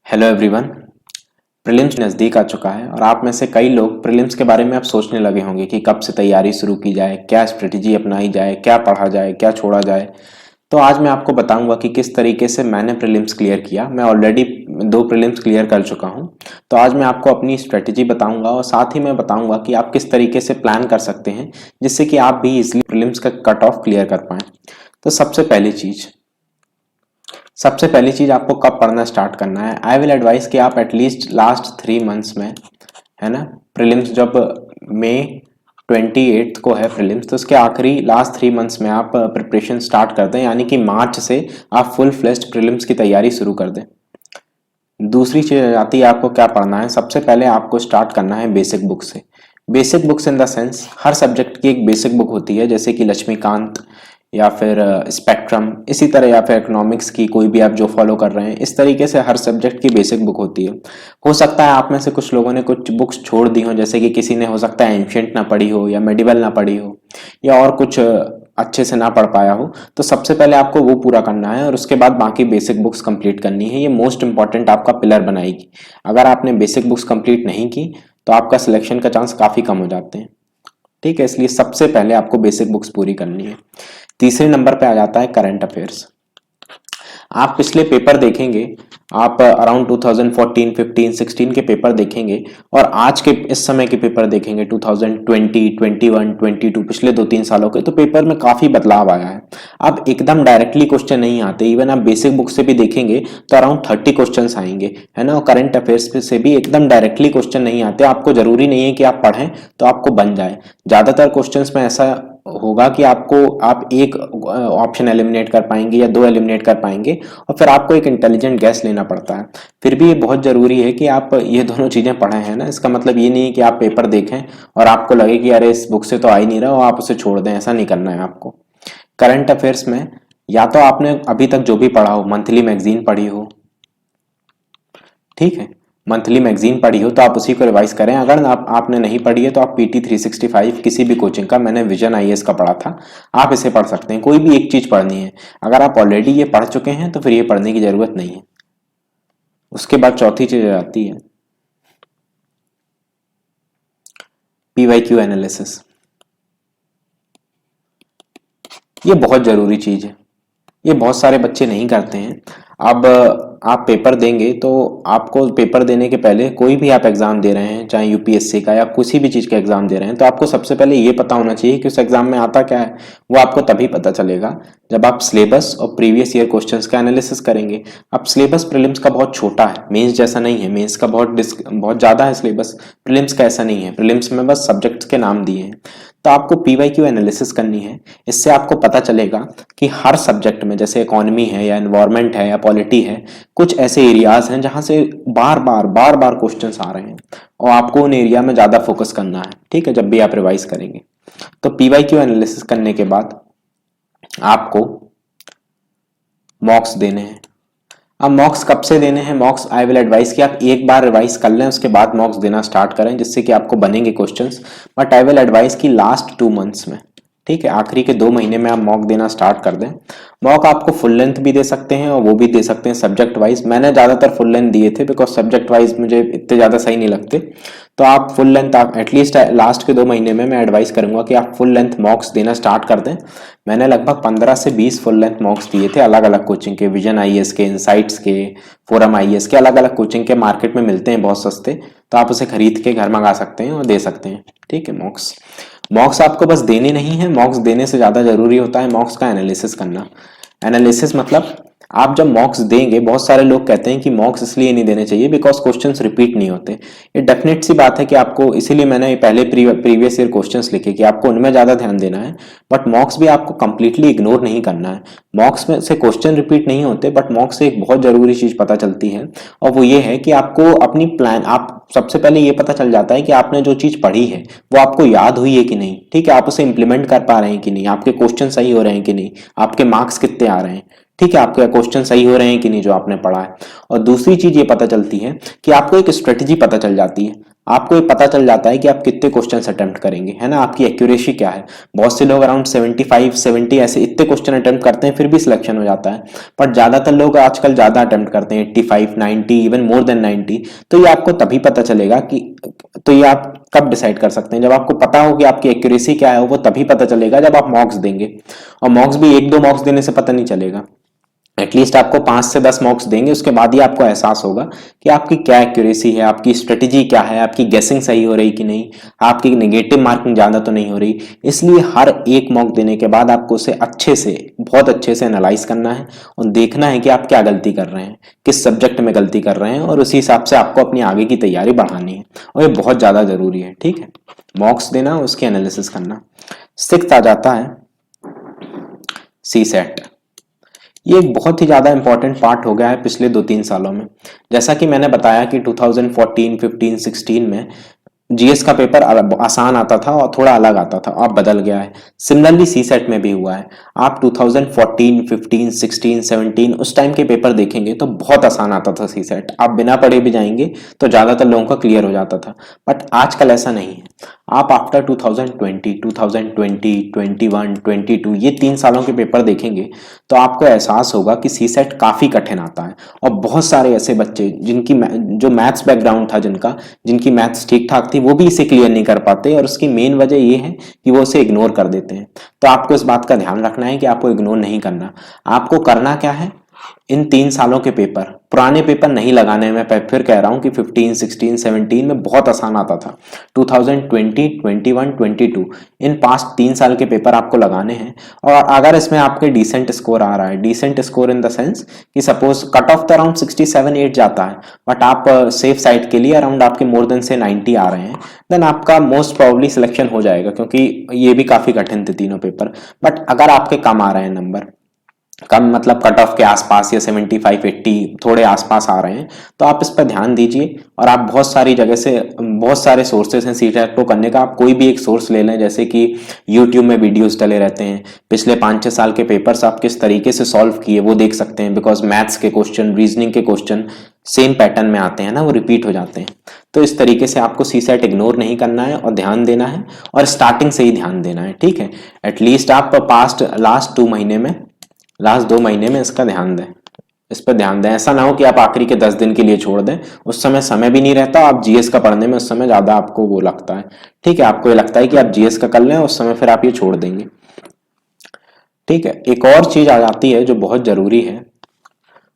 Hello everyone. Prelims नज़दीक आ चुका है और आप में से कई लोग प्रीलिम्स के बारे में अब सोचने लगे होंगे कि कब से तैयारी शुरू की जाए, क्या स्ट्रेटजी अपनाई जाए, क्या पढ़ा जाए, क्या छोड़ा जाए। तो आज मैं आपको बताऊंगा कि किस तरीके से मैंने प्रीलिम्स क्लियर किया। मैं ऑलरेडी 2 प्रीलिम्स क्लियर कर चुका हूं। तो आज मैं आपको अपनी स्ट्रेटजी बताऊंगा और साथ ही मैं बताऊंगा कि आप किस तरीके से प्लान कर सकते हैं जिससे कि आप भी इजिली प्रीलिम्स का कट ऑफ क्लियर कर पाएं। तो सबसे पहली चीज आपको कब पढ़ना स्टार्ट करना है। आई विल एडवाइस कि आप एटलीस्ट लास्ट 3 मंथ्स में, है ना, प्रीलिम्स जब मई 28 को है प्रीलिम्स, तो उसके आखिरी लास्ट 3 मंथ्स में आप प्रिपरेशन स्टार्ट कर दें, यानी कि मार्च से आप फुल फ्लेश्ड प्रीलिम्स की तैयारी शुरू कर दें। दूसरी चीज आती है आपको क्या पढ़ना है। सबसे पहले आपको स्टार्ट करना है बेसिक बुक से। Basic books in the sense her subject की एक बेसिक बुक होती है, जैसे कि लक्ष्मीकांत या फिर स्पेक्ट्रम, इसी तरह, या फिर इकोनॉमिक्स की कोई भी आप जो फॉलो कर रहे हैं, इस तरीके से हर सब्जेक्ट की बेसिक बुक होती है। हो सकता है आप में से कुछ लोगों ने कुछ बुक्स छोड़ दी हो, जैसे कि किसी ने हो सकता है एंशिएंट ना पढ़ी हो या मेडिवल ना पढ़ी हो या और कुछ अच्छे से ना पढ़ पाया हो। तो सबसे पहले आपको वो पूरा करना है और उसके बाद बाकी बेसिक बुक्स कंप्लीट करनी है। ये मोस्ट इंपॉर्टेंट आपका पिलर बनाएगी। अगर आपने बेसिक बुक्स कंप्लीट नहीं की तो आपका सिलेक्शन का चांस काफी कम हो जाते हैं। ठीक है, इसलिए सबसे पहले आपको बेसिक बुक्स पूरी करनी है। तीसरे नंबर पे आ जाता है करंट अफेयर्स। आप पिछले पेपर देखेंगे, आप अराउंड 2014, 15, 16 के पेपर देखेंगे और आज के इस समय के पेपर देखेंगे 2020, 21, 22, पिछले 2-3 सालों के, तो पेपर में काफी बदलाव आया है। अब एकदम डायरेक्टली क्वेश्चन नहीं आते। इवन आप बेसिक बुक से भी देखेंगे तो अराउंड 30 क्वेश्चन आएंगे, है ना। और करंट अफेयर्स से भी एकदम डायरेक्टली क्वेश्चन नहीं आते। आपको जरूरी नहीं है कि आप पढ़ें तो आपको बन जाए। ज्यादातर क्वेश्चन में ऐसा होगा कि आप एक ऑप्शन एलिमिनेट कर पाएंगे या 2 एलिमिनेट कर पाएंगे और फिर आपको एक इंटेलिजेंट गैस लेना पड़ता है। फिर भी ये बहुत जरूरी है कि आप ये दोनों चीजें पढ़ें, है ना। इसका मतलब ये नहीं है कि आप पेपर देखें और आपको लगे कि अरे इस बुक से तो आ ही नहीं रहा और आप उसे छोड़ दें। ऐसा नहीं करना है आपको। करंट अफेयर्स में या तो आपने अभी तक जो भी पढ़ा हो, मंथली मैगजीन पढ़ी हो, ठीक है, मंथली मैगजीन पढ़ी हो तो आप उसी को रिवाइज करें। अगर आपने नहीं पढ़ी है तो आप पीटी 365 किसी भी कोचिंग का, मैंने विजन आईएएस का पढ़ा था, आप इसे पढ़ सकते हैं। कोई भी एक चीज पढ़नी है। अगर आप ऑलरेडी ये पढ़ चुके हैं तो फिर ये पढ़ने की जरूरत नहीं है। उसके बाद चौथी चीज आती है पीवाईक्यू एनालिसिस। ये बहुत जरूरी चीज है। ये बहुत सारे बच्चे नहीं करते हैं। अब आप पेपर देंगे तो आपको पेपर देने के पहले, कोई भी आप एग्जाम दे रहे हैं, चाहे यूपीएससी का या किसी भी चीज का एग्जाम दे रहे हैं, तो आपको सबसे पहले ये पता होना चाहिए कि उस एग्जाम में आता क्या है। वो आपको तभी पता चलेगा जब आप सिलेबस और प्रीवियस ईयर क्वेश्चंस का एनालिसिस करेंगे। अब सिलेबस प्रीलिम्स का बहुत छोटा है, मेंस जैसा नहीं है। मेंस का बहुत ज्यादा है सिलेबस, प्रीलिम्स का ऐसा नहीं है। प्रीलिम्स में बस सब्जेक्ट्स के नाम दिए हैं। तो आपको पीवाईक्यू एनालिसिस करनी है। इससे आपको पता चलेगा कि हर सब्जेक्ट में, जैसे इकोनॉमी है या एनवायरमेंट है या पॉलिटी है, कुछ ऐसे एरियाज हैं जहां से बार बार क्वेश्चंस आ रहे हैं और आपको उन एरिया में ज्यादा फोकस करना है। ठीक है, जब भी आप रिवाइज करेंगे। तो पीवाईक्यू एनालिसिस करने के बाद आपको मॉक्स देने हैं। अब मॉक्स कब से देने हैं? मॉक्स आई विल एडवाइस कि आप एक बार रिवाइज कर लें, उसके बाद मॉक्स देना स्टार्ट करें, जिससे कि आपको बनेंगे questions. But I will advice कि लास्ट 2 मंथ्स में, ठीक है, आखिरी के 2 महीने में आप मॉक देना स्टार्ट कर दें। मॉक आपको फुल लेंथ भी दे सकते हैं और वो भी दे सकते हैं सब्जेक्ट वाइज। मैंने ज्यादातर फुल लेंथ दिए थे बिकॉज सब्जेक्ट वाइज मुझे इतने ज्यादा सही नहीं लगते। तो आप फुल लेंथ, आप एटलीस्ट लास्ट के 2 महीने में मैं एडवाइस करूंगा कि आप फुल लेंथ मॉक्स देना स्टार्ट कर दें। मैंने लगभग 15 से 20 फुल लेंथ मॉक्स दिए थे अलग अलग कोचिंग के, विजन आईएएस के, इनसाइट्स के, फोरम आईएएस के, अलग अलग कोचिंग के। मार्केट में मिलते हैं बहुत सस्ते, तो आप उसे खरीद के घर मंगा सकते हैं और दे सकते हैं। ठीक है, मॉक्स आपको बस देने नहीं है। मॉक्स देने से ज्यादा जरूरी होता है मॉक्स का एनालिसिस करना। एनालिसिस मतलब आप जब मॉक्स देंगे, बहुत सारे लोग कहते हैं कि मॉक्स इसलिए नहीं देने चाहिए बिकॉज क्वेश्चंस रिपीट नहीं होते। ये डेफिनेट सी बात है कि आपको, इसीलिए मैंने पहले प्रीवियस ईयर क्वेश्चंस लिखे कि आपको उनमें ज्यादा ध्यान देना है। बट मॉक्स भी आपको कंप्लीटली इग्नोर नहीं करना है। मॉक्स में से क्वेश्चन रिपीट नहीं होते, बट मॉक्स से एक बहुत जरूरी चीज पता चलती है और वो ये है कि आपको अपनी प्लान, आप सबसे पहले ये पता चल जाता है कि आपने जो चीज पढ़ी है वो आपको याद हुई है कि नहीं। ठीक है, आप उसे इंप्लीमेंट कर पा रहे हैं कि नहीं, आपके क्वेश्चन सही हो रहे हैं कि नहीं, आपके मार्क्स कितने आ रहे हैं। ठीक है, आपके क्वेश्चन सही हो रहे हैं कि नहीं जो आपने पढ़ा है। और दूसरी चीज ये पता चलती है कि आपको एक स्ट्रेटजी पता चल जाती है। आपको ये पता चल जाता है कि आप कितने क्वेश्चन अटेम्प्ट करेंगे, है ना, आपकी एक्यूरेसी क्या है। बहुत से लोग अराउंड 75 70 ऐसे इतने क्वेश्चन अटेम्प्ट करते हैं, फिर भी सिलेक्शन हो जाता है। बट ज्यादातर लोग आजकल ज्यादा अटेम्प्ट करते हैं, 85 90 इवन मोर देन 90। तो ये आपको तभी पता चलेगा कि, तो ये आप कब डिसाइड कर सकते हैं, जब आपको पता हो कि आपकी एक्यूरेसी क्या है, वो तभी पता चलेगा जब आप मॉक्स देंगे। और मॉक्स भी एक दो मॉक्स देने से पता नहीं चलेगा, एटलीस्ट आपको 5 से 10 मॉक्स देंगे, उसके बाद ही आपको एहसास होगा कि आपकी क्या एक्यूरेसी है, आपकी स्ट्रेटेजी क्या है, आपकी गेसिंग सही हो रही कि नहीं, आपकी नेगेटिव मार्किंग ज्यादा तो नहीं हो रही। इसलिए हर एक मॉक देने के बाद आपको उसे अच्छे से, बहुत अच्छे से एनालाइज करना है और देखना है कि आप क्या गलती कर रहे हैं, किस सब्जेक्ट में गलती कर रहे हैं, और उसी हिसाब से आपको अपनी आगे की तैयारी बढ़ानी है। और ये बहुत ज्यादा जरूरी है, ठीक है, मॉक्स देना, उसकी एनालिसिस करना। सिक्स्थ आ जाता है सी सेट। ये एक बहुत ही ज्यादा इंपॉर्टेंट पार्ट हो गया है पिछले 2-3 सालों में। जैसा कि मैंने बताया कि 2014, 15, 16 में जीएस का पेपर आसान आता था और थोड़ा अलग आता था, अब बदल गया है। सिमिलरली सी सेट में भी हुआ है। आप 2014, 15, 16, 17 उस टाइम के पेपर देखेंगे तो बहुत आसान आता था सी सेट, आप बिना पढ़े भी जाएंगे तो ज्यादातर लोगों का क्लियर हो जाता था। बट आजकल ऐसा नहीं है। आप आफ्टर 2020, 2020, 21, 22 ये 3 सालों के पेपर देखेंगे तो आपको एहसास होगा कि सी सेट काफी कठिन आता है। और बहुत सारे ऐसे बच्चे जिनकी जो मैथ्स बैकग्राउंड था, जिनकी मैथ्स ठीक ठाक थी, वो भी इसे क्लियर नहीं कर पाते, और उसकी मेन वजह ये है कि वो इसे इग्नोर कर देते हैं। तो आपको इस बात का ध्यान रखना है कि आपको इग्नोर नहीं करना। आपको करना क्या है, इन 3 सालों के पेपर, पुराने पेपर नहीं लगाने में, फिर कह रहा हूं कि 15, 16, 17 में बहुत आसान आता था। 2020, 21, 22 इन पास्ट 3 साल के पेपर आपको लगाने हैं। और अगर इसमें आपके डिसेंट स्कोर आ रहा है, decent score in the sense कि सपोज कट ऑफ तो अराउंड 67 8 जाता है, बट आप सेफ साइड के लिए अराउंड आपके मोर देन से 90 आ रहे हैं, देन आपका मोस्ट प्रोबेबली सिलेक्शन हो जाएगा, क्योंकि ये भी काफी कठिन थे तीनों पेपर। बट अगर आपके कम आ रहे हैं नंबर, कम मतलब कट ऑफ के आसपास या 75 80 थोड़े आसपास आ रहे हैं, तो आप इस पर ध्यान दीजिए। और आप बहुत सारी जगह से, बहुत सारे सोर्सेस हैं सीटेट को करने का, आप कोई भी एक सोर्स ले लें, जैसे कि यूट्यूब में वीडियोस डले रहते हैं, पिछले 5-6 साल के पेपर्स आप किस तरीके से सॉल्व किए वो देख सकते हैं, बिकॉज मैथ्स के क्वेश्चन, रीजनिंग के क्वेश्चन सेम पैटर्न में आते हैं ना, वो रिपीट हो जाते हैं। तो इस तरीके से आपको सी सेट इग्नोर नहीं करना है और ध्यान देना है, और स्टार्टिंग से ही ध्यान देना है, ठीक है। एटलीस्ट आप लास्ट 2 महीने में इसका ध्यान दें, इस पर ध्यान दें। ऐसा ना हो कि आप आखिरी के 10 दिन के लिए छोड़ दें, उस समय भी नहीं रहता, आप जीएस का पढ़ने में उस समय ज्यादा आपको वो लगता है, ठीक है, आपको ये लगता है कि आप जीएस का कर लें, उस समय फिर आप ये छोड़ देंगे, ठीक है। एक और चीज आ जाती है जो बहुत जरूरी है,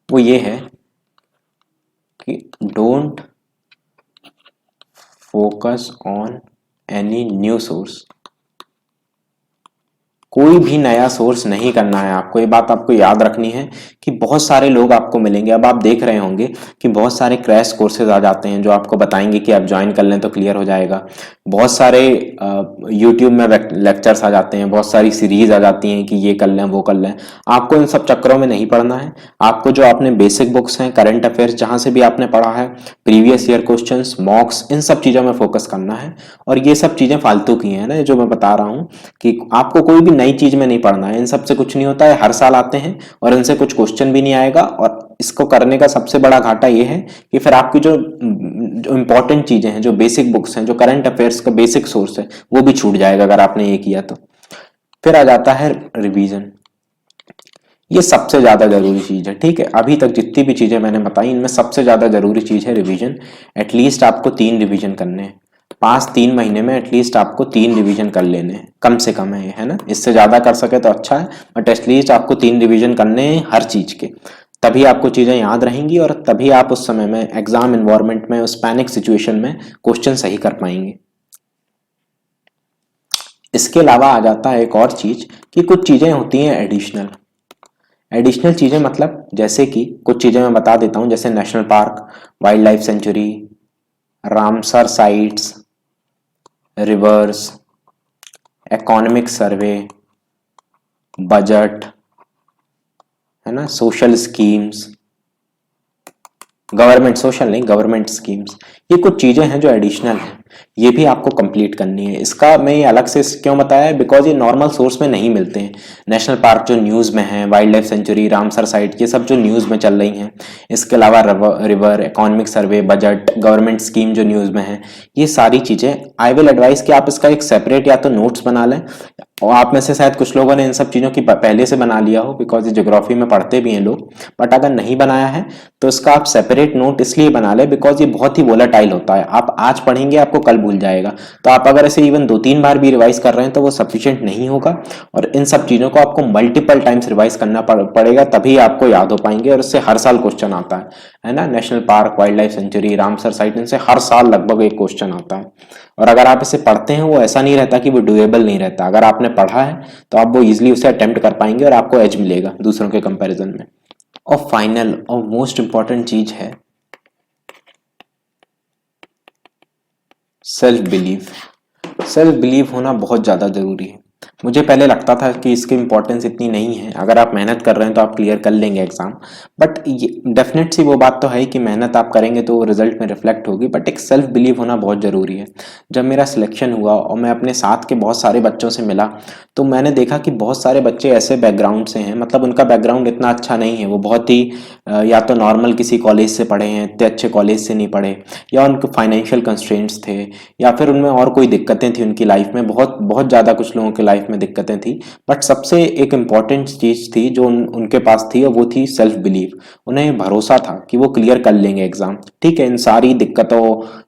वो ये है कि don't focus on any new source. कोई भी नया सोर्स नहीं करना है आपको, ये बात आपको याद रखनी है कि बहुत सारे लोग आपको मिलेंगे। अब आप देख रहे होंगे कि बहुत सारे क्रैश कोर्सेज आ जाते हैं जो आपको बताएंगे कि आप ज्वाइन कर लें तो क्लियर हो जाएगा। बहुत सारे यूट्यूब में लेक्चर्स आ जाते हैं, बहुत सारी सीरीज आ जाती हैं कि ये कर लें वो कर लें। आपको इन सब चक्करों में नहीं पढ़ना है। आपको जो आपने बेसिक बुक्स हैं, करंट अफेयर्स जहां से भी आपने पढ़ा है, प्रीवियस ईयर क्वेश्चंस, मॉक्स, इन सब चीजों में फोकस करना है। और ये सब चीजें फालतू की हैं ना, जो मैं बता रहा हूँ, कि आपको कोई भी नई चीज में नहीं पढ़ना है। इन सब से कुछ नहीं होता है, हर साल आते हैं और इनसे कुछ क्वेश्चन भी नहीं आएगा। और इसको करने का सबसे बड़ा घाटा ये है कि फिर आपकी जो इंपॉर्टेंट चीजें हैं, जो बेसिक बुक्स हैं, जो करंट अफेयर्स का बेसिक सोर्स है, वो भी छूट जाएगा अगर आपने ये किया तो। फिर आ जाता है रिवीजन। ये सबसे ज्यादा जरूरी चीज है, ठीक है। अभी तक जितनी भी चीजें मैंने बताई, इनमें सबसे ज्यादा जरूरी चीज है रिवीजन। एटलीस्ट आपको 3 रिवीजन करने हैं, 3 महीने में एटलीस्ट आपको 3 रिवीजन कर लेने हैं, कम से कम है ये, है ना। इससे ज्यादा कर सके तो अच्छा है, बट एटलीस्ट आपको 3 रिवीजन करने हैं हर चीज के। तभी आपको चीजें याद रहेंगी और तभी आप उस समय में एग्जाम इन्वायरमेंट में, उस पैनिक सिचुएशन में क्वेश्चन सही कर पाएंगे। इसके अलावा आ जाता है एक और चीज कि कुछ चीजें होती हैं एडिशनल। एडिशनल चीजें मतलब जैसे कि कुछ चीजें मैं बता देता हूं, जैसे national park, wild life sanctuary, Ramsar sites, reverse, economic survey, budget, है ना, सोशल स्कीम्स, गवर्नमेंट सोशल नहीं, गवर्नमेंट स्कीम्स, ये कुछ चीजें हैं जो एडिशनल हैं, ये भी आपको कंप्लीट करनी है। इसका मैं ये अलग से क्यों बताया है, बिकॉज ये नॉर्मल सोर्स में नहीं मिलते हैं। नेशनल पार्क जो न्यूज में है, wild life sanctuary, Ramsar site, ये सब जो न्यूज में चल रही हैं, इसके अलावा river economic survey, budget, government scheme जो न्यूज में है, ये सारी चीजें आई विल एडवाइस कि आप इसका एक सेपरेट या तो नोट्स बना लें, और आप में से शायद कुछ लोगों ने इन सब चीज़ों की पहले से बना लिया हो, बिकॉज ये ज्योग्राफी में पढ़ते भी हैं लोग, बट अगर नहीं बनाया है तो इसका आप सेपरेट नोट इसलिए बना लें बिकॉज ये बहुत ही वोलेटाइल होता है। आप आज पढ़ेंगे आपको कल भूल जाएगा, तो आप अगर ऐसे इवन 2-3 बार भी रिवाइज कर रहे हैं तो वो सफिशिएंट नहीं होगा, और इन सब चीज़ों को आपको मल्टीपल टाइम्स रिवाइज करना पड़ेगा, तभी आपको याद हो पाएंगे, और इससे हर साल क्वेश्चन आता है ना। National park, wild life sanctuary, Ramsar site, इनसे हर साल लगभग एक क्वेश्चन आता है, और अगर आप इसे पढ़ते हैं वो ऐसा नहीं रहता कि वो डुएबल नहीं रहता। अगर आपने पढ़ा है तो आप वो इजीली उसे अटेम्प्ट कर पाएंगे और आपको एज मिलेगा दूसरों के कंपैरिजन में। और फाइनल और मोस्ट इंपॉर्टेंट चीज है सेल्फ बिलीव। सेल्फ बिलीव होना बहुत ज़्यादा ज़रूरी है। मुझे पहले लगता था कि इसकी इंपॉर्टेंस इतनी नहीं है, अगर आप मेहनत कर रहे हैं तो आप क्लियर कर लेंगे एग्जाम, बट ये डेफिनेट सी वो बात तो है कि मेहनत आप करेंगे तो वो रिजल्ट में रिफ्लेक्ट होगी, बट एक सेल्फ बिलीव होना बहुत ज़रूरी है। जब मेरा सिलेक्शन हुआ और मैं अपने साथ के बहुत सारे बच्चों से मिला तो मैंने देखा कि बहुत सारे बच्चे ऐसे बैकग्राउंड से हैं, मतलब उनका बैकग्राउंड इतना अच्छा नहीं है, वो बहुत ही या तो नॉर्मल किसी कॉलेज से पढ़े हैं, इतने अच्छे कॉलेज से नहीं पढ़े, या उनके फाइनेंशियल कंस्ट्रेंट्स थे, या फिर उनमें और कोई दिक्कतें थी उनकी लाइफ में, बहुत बहुत ज़्यादा कुछ लोगों की लाइफ में दिक्कतें थी, बट सबसे एक इम्पॉर्टेंट चीज़ थी जो उनके पास थी, और वो थी सेल्फ बिलीव। उन्हें भरोसा था कि वो क्लियर कर लेंगे एग्जाम। ठीक है, इन सारी दिक्कतों,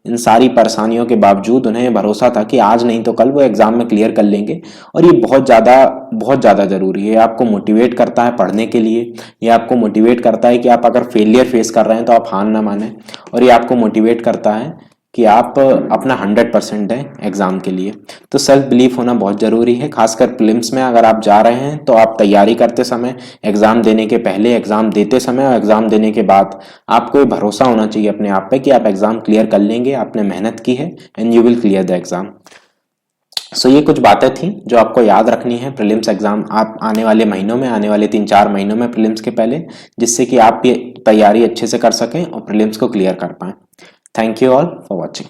इन सारी परेशानियों के बावजूद उन्हें भरोसा था कि आज नहीं तो कल वो एग्जाम में क्लियर कर लेंगे, और ये बहुत ज़्यादा ज़रूरी है। आपको मोटिवेट करता है पढ़ने के लिए, ये आपको मोटिवेट करता है कि आप अगर फेलियर फेस कर रहे हैं तो आप हार ना माने, और ये आपको मोटिवेट करता है कि आप अपना 100% दें एग्जाम के लिए। तो सेल्फ बिलीफ होना बहुत ज़रूरी है, खासकर प्रीलिम्स में अगर आप जा रहे हैं तो आप तैयारी करते समय, एग्जाम देने के पहले, एग्जाम देते समय और एग्जाम देने के बाद आपको ये भरोसा होना चाहिए अपने आप पे कि आप एग्जाम क्लियर कर लेंगे, आपने मेहनत की है, and you will clear the exam. So ये कुछ बातें थी जो आपको याद रखनी है प्रीलिम्स एग्जाम आप आने वाले महीनों में, आने वाले 3-4 महीनों में प्रीलिम्स के पहले, जिससे कि आप ये तैयारी अच्छे से कर सकें और प्रीलिम्स को क्लियर कर पाएं। Thank you all for watching.